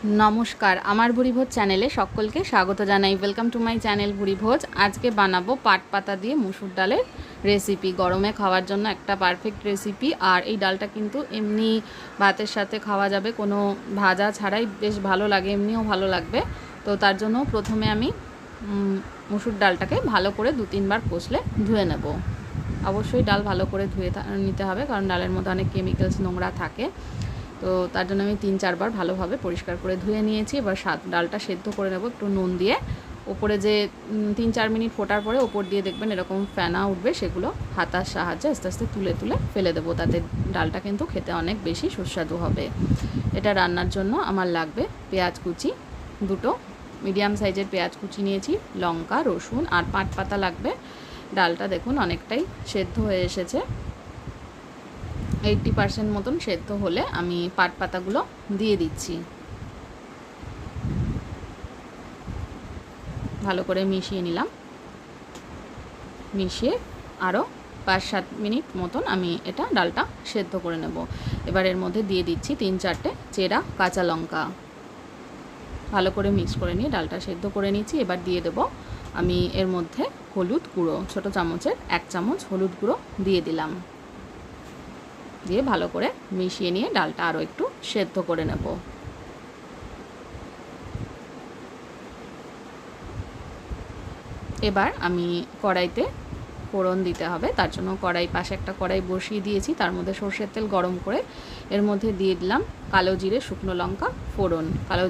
নমস্কার, আমার বুড়িভোজ চ্যানেলে সকলকে স্বাগত জানাই। Welcome to my channel Buribhoj. আজকে বানাবো পাট পাতা দিয়ে মুসুর ডালের রেসিপি। গরমে খাওয়ার জন্য একটা পারফেক্ট রেসিপি। আর এই ডালটা কিন্তু এমনি ভাতের সাথে খাওয়া যাবে, কোনো ভাজা ছাড়াই বেশ ভালো লাগে, এমনিও ভালো লাগবে। তো তার জন্য প্রথমে আমি মুসুর ডালটাকে ভালো করে 2-3 বার কষলে ধুয়ে নেব। অবশ্যই ডাল ভালো করে ধুয়ে নিতে হবে, কারণ ডালের মধ্যে অনেক কেমিক্যালস নোংরা থাকে। তো তার জন্য আমি 3-4 বার ভালোভাবে পরিষ্কার করে ধুয়ে নিয়েছি। এবার ডালটা সেদ্ধ করে নেব একটু নুন দিয়ে। ওপরে যে 3-4 মিনিট ফোটার পরে ওপর দিয়ে দেখবেন এরকম ফেনা উঠবে, সেগুলো হাতার সাহায্যে আস্তে আস্তে তুলে তুলে ফেলে দেবো। তাতে ডালটা কিন্তু খেতে অনেক বেশি সুস্বাদু হবে। এটা রান্নার জন্য আমার লাগবে পেঁয়াজ কুচি, 2টো মিডিয়াম সাইজের পেঁয়াজ কুচি নিয়েছি, লঙ্কা, রসুন আর পাট পাতা লাগবে। ডালটা দেখুন অনেকটাই সেদ্ধ হয়ে এসেছে। 80% মতন সেদ্ধ হলে আমি পাট পাতাগুলো দিয়ে দিচ্ছি। ভালো করে মিশিয়ে নিলাম। মিশিয়ে আরও 5-7 মিনিট মতন আমি এটা ডালটা সেদ্ধ করে নেব। এবার এর মধ্যে দিয়ে দিচ্ছি 3-4টে চেরা কাঁচা লঙ্কা। ভালো করে মিক্স করে নিয়ে ডালটা সেদ্ধ করে নিচ্ছি। এবার দিয়ে দেব আমি এর মধ্যে হলুদ গুঁড়ো, ছোটো চামচের 1 চামচ হলুদ গুঁড়ো দিয়ে দিলাম। দিয়ে ভালো করে মিশিয়ে নিয়ে ডালটা আরও একটু সেদ্ধ করে নেব। এবার আমি কড়াইতে ফোড়ন দিতে হবে। তার জন্য পাশে একটা কড়াই বসিয়ে দিয়েছি, তার মধ্যে সর্ষের তেল গরম করে এর মধ্যে দিয়ে দিলাম কালো জিরে, শুকনো লঙ্কা ফোড়ন। কালো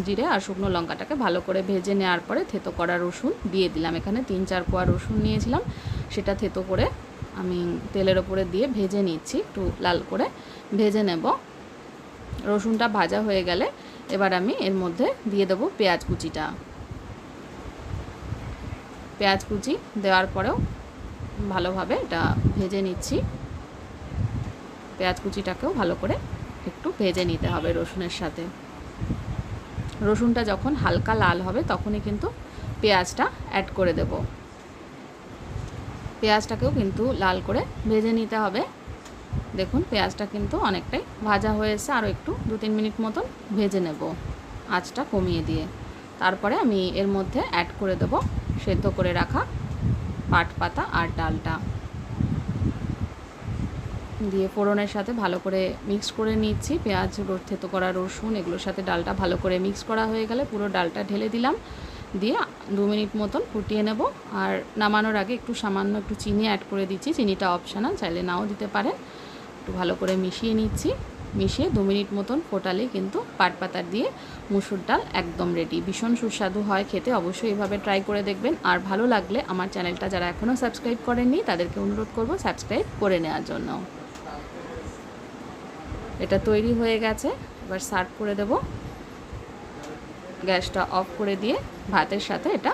জিরে আর শুকনো লঙ্কাটাকে ভালো করে ভেজে নেওয়ার পরে থেতো করা রসুন দিয়ে দিলাম। এখানে 3-4 কোয়া রসুন নিয়েছিলাম, সেটা থেতো করে আমি তেলের ওপরে দিয়ে ভেজে নিচ্ছি, একটু লাল করে ভেজে নেব। রসুনটা ভাজা হয়ে গেলে এবার আমি এর মধ্যে দিয়ে দেবো পেঁয়াজ কুচিটা। পেঁয়াজ কুচি দেওয়ার পরেও ভালোভাবে এটা ভেজে নিচ্ছি। পেঁয়াজ কুচিটাকেও ভালো করে একটু ভেজে নিতে হবে রসুনের সাথে। রসুনটা যখন হালকা লাল হবে তখনই কিন্তু পেঁয়াজটা অ্যাড করে দেব। পেঁয়াজটাকেও কিন্তু লাল করে ভেজে নিতে হবে। দেখুন পেঁয়াজটা কিন্তু অনেকটাই ভাজা হয়েছে, আরও একটু 2-3 মিনিট মতন ভেজে নেব আঁচটা কমিয়ে দিয়ে। তারপরে আমি এর মধ্যে অ্যাড করে দেব সেদ্ধ করে রাখা পাট পাতা আর ডালটা দিয়ে ফোড়নের সাথে ভালো করে মিক্স করে নিচ্ছি। পেঁয়াজ, থেতো করা রসুন এগুলোর সাথে ডালটা ভালো করে মিক্স করা হয়ে গেলে পুরো ডালটা ঢেলে দিলাম। দিয়ে 2 মিনিট মতন ফুটিয়ে নেব। আর নামানোর আগে একটু সামান্য একটু চিনি অ্যাড করে দিচ্ছি। চিনিটা অপশনাল, চাইলে নাও দিতে পারেন। একটু ভালো করে মিশিয়ে নিচ্ছি। মিশিয়ে 2 মিনিট মতন ফোটালেই কিন্তু পাট পাতা দিয়ে মুসুর ডাল একদম রেডি। ভীষণ সুস্বাদু হয় খেতে, অবশ্যই এভাবে ট্রাই করে দেখবেন। আর ভালো লাগলে আমার চ্যানেলটা যারা এখনও সাবস্ক্রাইব করেননি তাদেরকে অনুরোধ করব সাবস্ক্রাইব করে নেওয়ার জন্য। এটা তৈরি হয়ে গেছে, এবার সার্ভ করে দেব। গ্যাসটা অফ করে দিয়ে ভাতের সাথে এটা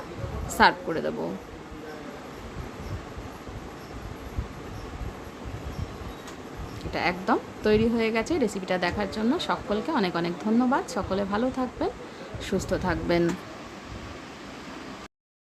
সার্ভ করে দেব। এটা একদম তৈরি হয়ে গেছে। রেসিপিটা দেখার জন্য সকলকে অনেক অনেক ধন্যবাদ। সকলে ভালো থাকবেন, সুস্থ থাকবেন।